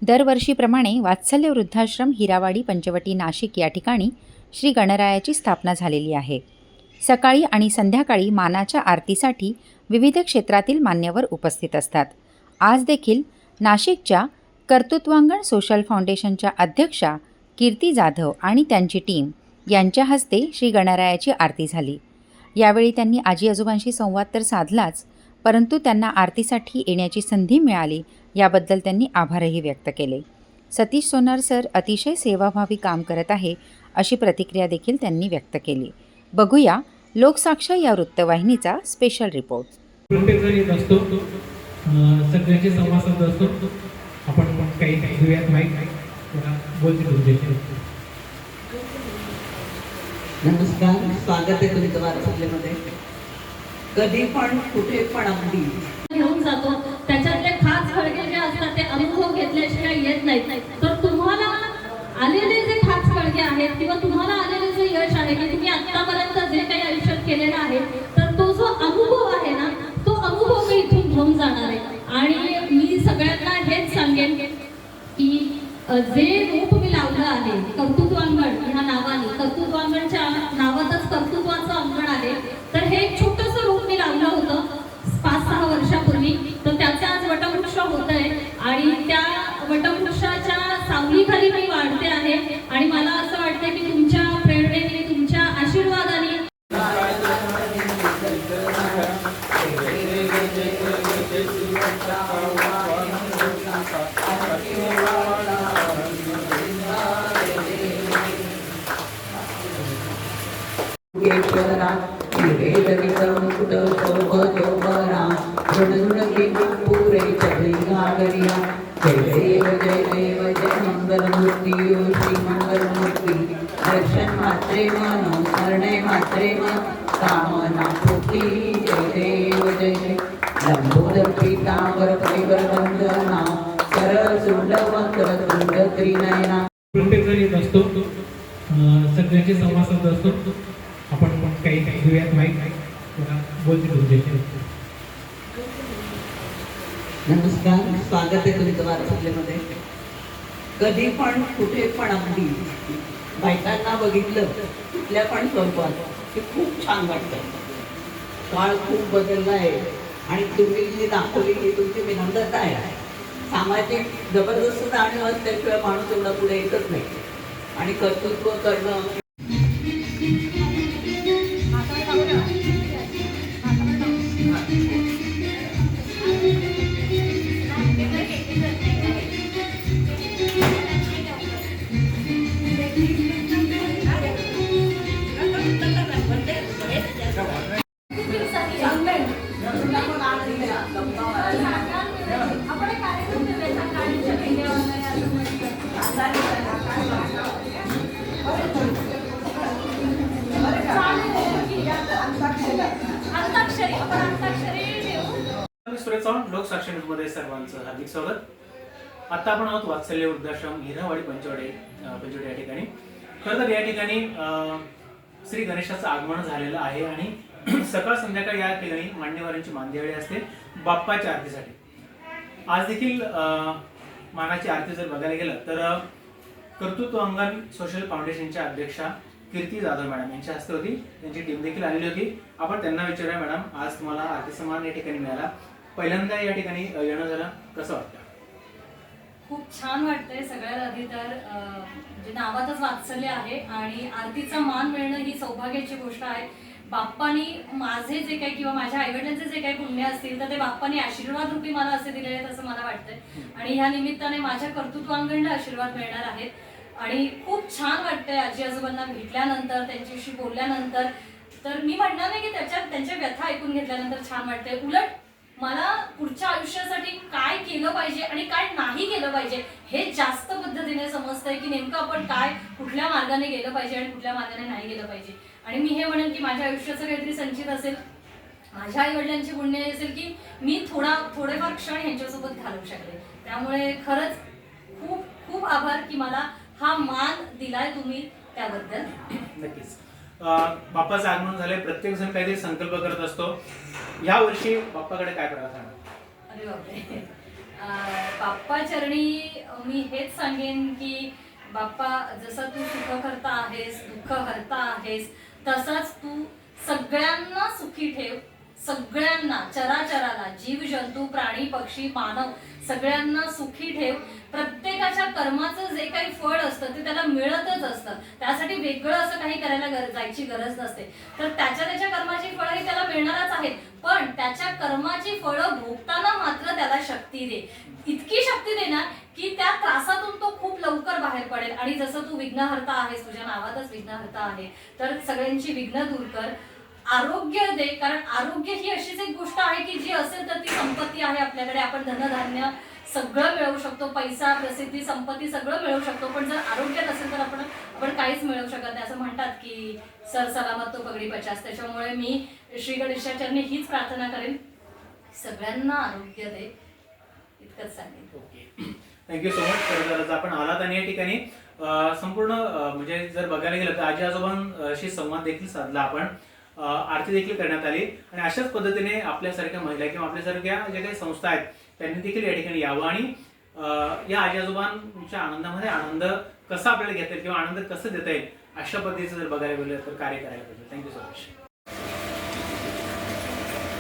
दरवर्षीप्रमाणे वात्सल्य वृद्धाश्रम हिरावाडी पंचवटी नाशिक या ठिकाणी श्री गणरायाची स्थापना झालेली आहे। सकाळी आणि संध्याकाळी मानाच्या आरतीसाठी विविध क्षेत्रातील मान्यवर उपस्थित असतात। आज देखील नाशिकच्या कर्तृत्वांगण सोशल फाउंडेशनच्या अध्यक्षा कीर्ती जाधव आणि त्यांची टीम यांच्या हस्ते श्री गणरायाची आरती झाली। यावेळी त्यांनी आजी आजोबांशी संवाद तर साधलाच, परंतु त्यांना आरतीसाठी येण्याची संधी मिळाली याबद्दल त्यांनी आभारही व्यक्त केले। सतीश सोनार सर अतिशय सेवाभावी काम करत आहे अशी प्रतिक्रिया देखील त्यांनी व्यक्त केली। बघूया लोकसाक्ष या वृत्तवाहिनीचा स्पेशल रिपोर्ट। प्रत्येक जण येत असतो, सगळ्यांचे संवाद साधत असतो। आपण काही घेऊयात माईक बोलते। नमस्कार, स्वागत आहे तुमचं वारसल्यामध्ये। कधी पण कुठे पण अगदी घेऊन जातो, त्याच्यातले खास खळगे जे असतात ते अनुभव घेतल्याशिवाय येत नाहीत। तर तुम्हाला आलेले जे खास खळगे आहेत किंवा तुम्हाला आलेले जे यश आहे की तुम्ही आतापर्यंत जे काही आयुष्यात केलेलं आहे, तर तो जो अनुभव आहे ना, तो अनुभव मी इथून घेऊन जाणार आहे। आणि मी सगळ्यांना हेच सांगेन की जे रूप मी लावलं आहे कर्तृत्वांगण ह्या नावाने, कर्तृत्वांगणच्या नावातच कर्तृत्वाचं अंगण आहे, तर हे छोटंसं रूप मी लावलं होतं 5-6 वर्षापूर्वी। तर त्याचा आज वटवृक्ष होत आहे आणि त्या वटवृक्षाच्या सावलीखाली मी वाढते आहे। आणि मला असं वाटतं की तुमच्या प्रेरणेने, तुमच्या आशीर्वादाने दर्शन मात्रे मन करणे मात्रे मन कामना पूर्ती। जय देव जय जय लंबोदर पीतांबर परिवर वंदना सरळ सुंड वक्र तुंड त्रिनयना। प्रत्येक जण येत असतो, सगळ्यांचे संवाद साधत असतो। आपण काही घेऊयात माईक बोलते। नमस्कार, स्वागत आहे तुमचं वारसल्यामध्ये। कधी पण कुठे पण अगदी बायकांना बघितलं कुठल्या पण स्वरूपात की खूप छान वाटतं। काळ खूप बदलला आहे आणि तुम्ही जी दाखवली ही तुमची विनम्रता आहे। सामाजिक जबरदस्त जाणीव असल्याशिवाय माणूस एवढा पुढे येतच नाही आणि कर्तृत्व करणं लोकसाक्ष न्यूजमध्ये सर्वांचं हार्दिक स्वागत। आता आपण आहोत वात्सल्य वृद्धाश्रम हिरावाडी पंचवटी या ठिकाणी। खरं तर या ठिकाणी श्री गणेशाचं आगमन झालेलं आहे आणि सकाळ संध्याकाळ या ठिकाणी मान्यवरांची मानदेवळी असते बाप्पाच्या आरतीसाठी। आज देखील मानाची आरती जर बघायला गेलं तर कर्तृत्वांगण सोशल फाउंडेशनच्या अध्यक्षा कीर्ती जाधव मॅडम यांच्या हस्ते होती। त्यांची टीम देखील आलेली होती। आपण त्यांना विचारूया, मॅडम आज तुम्हाला आरतीचा मान या ठिकाणी मिळाला, पहिल्यांदा या ठिकाणी येणं झालं, कसं वाटतं? खूप छान वाटतंय। सगळ्यात आधी तर म्हणजे नावातच वात्सल्य आहे आणि आरतीचा मान मिळणं ही सौभाग्याची गोष्ट आहे। बाप्पानी माझे जे काही किंवा माझ्या आईवडिलांचे जे काही पुण्य असतील तर ते बाप्पानी आशीर्वाद रूपी मला असे दिलेले आहेत असं मला वाटतंय। आणि ह्या निमित्ताने माझ्या कर्तृत्वांगणला आशीर्वाद मिळणार आहेत आणि खूप छान वाटतंय आजी आजोबांना भेटल्यानंतर, त्यांच्याशी बोलल्यानंतर। तर मी म्हणणार नाही की त्यांच्या व्यथा ऐकून घेतल्यानंतर छान वाटतंय, उलट मला पुढच्या आयुष्यासाठी काय केलं पाहिजे आणि काय नाही केलं पाहिजे हे जास्त पद्धतीने समजतंय की नेमकं आपण काय कुठल्या मार्गाने गेलं पाहिजे आणि कुठल्या मार्गाने नाही गेलं पाहिजे। आणि मी हे म्हणेन की माझ्या आयुष्याचं काहीतरी संचित असेल, माझ्या आई वडिलांची पुण्य असेल की मी थोडेफार क्षण यांच्यासोबत घालवू शकले। त्यामुळे खरंच खूप खूप आभार की मला हा मान दिलाय तुम्ही, त्याबद्दल नक्कीच। बाप्पाचं आगमन झालंय, प्रत्येक जण काहीतरी संकल्प करत असतो। या वर्षी बाप्पाकडे काय प्रार्थना? अरे बापरे, बाप्पा चरणी मी हेच सांगेन की बाप्पा, जसं तू सुखकर्ता आहेस, दुःख हरता आहेस, तसंच तू सगळ्यांना सुखी ठेव. सगळ्यांना, चराचराला, जीव जंतू, प्राणी, पक्षी, मानव सगळ्यांना सुखी ठेव. प्रत्येकाच्या कर्माचं जे काही फळ असतं ते त्याला मिळतच असतं. त्यासाठी वेगळं असं काही करायला जायची गरज नसते. तर त्याच्या कर्माची फळं ही त्याला मिळणारच आहेत, पण त्याच्या कर्माची फळं भोगताना मात्र त्याला शक्ती दे. इतकी शक्ती देणार की त्या त्रासातून तो खूप लवकर बाहेर पडेल. आणि जसं तू विघ्नहर्ता आहेस, तुझ्या नावातच विघ्नहर्ता आहे, तर सगळ्यांची विघ्न दूर कर. आरोग्य दे, कारण आरोग्य ही अशीच एक गोष्ट आहे की जी असेल तर ती संपत्ती आहे आपल्याकडे. आपण धनधान्य सगळं मिळवू शकतो, पैसा, प्रसिद्धी, संपत्ती सगळं मिळवू शकतो, पण जर आरोग्य नसेल तर आपण काहीच मिळवू शकत नाही. असं म्हणतात की सर सलामत तो पगडी पचास. त्याच्यामुळे मी श्री गणेशाचरणी हीच प्रार्थना करेन, सगळ्यांना आरोग्य दे, इतकंच सांगेन. Okay, thank you so much. तर आपण आलात आणि या ठिकाणी संपूर्ण म्हणजे जर बघायला गेलं तर आजी आजोबांशी संवाद देखील साधला आपण, आरती देखील करण्यात आली आणि अशाच पद्धतीने आपल्यासारख्या महिला किंवा आपल्यासारख्या ज्या काही संस्था आहेत त्यांनी देखील या ठिकाणी यावं आणि या आजी आजोबांच्या आनंदामध्ये आनंद कसा आपल्याला घेता येईल किंवा आनंद कसं देता येईल अशा पद्धतीचं जर बघायला गेलं तर कार्य करायला पाहिजे. Thank you so much.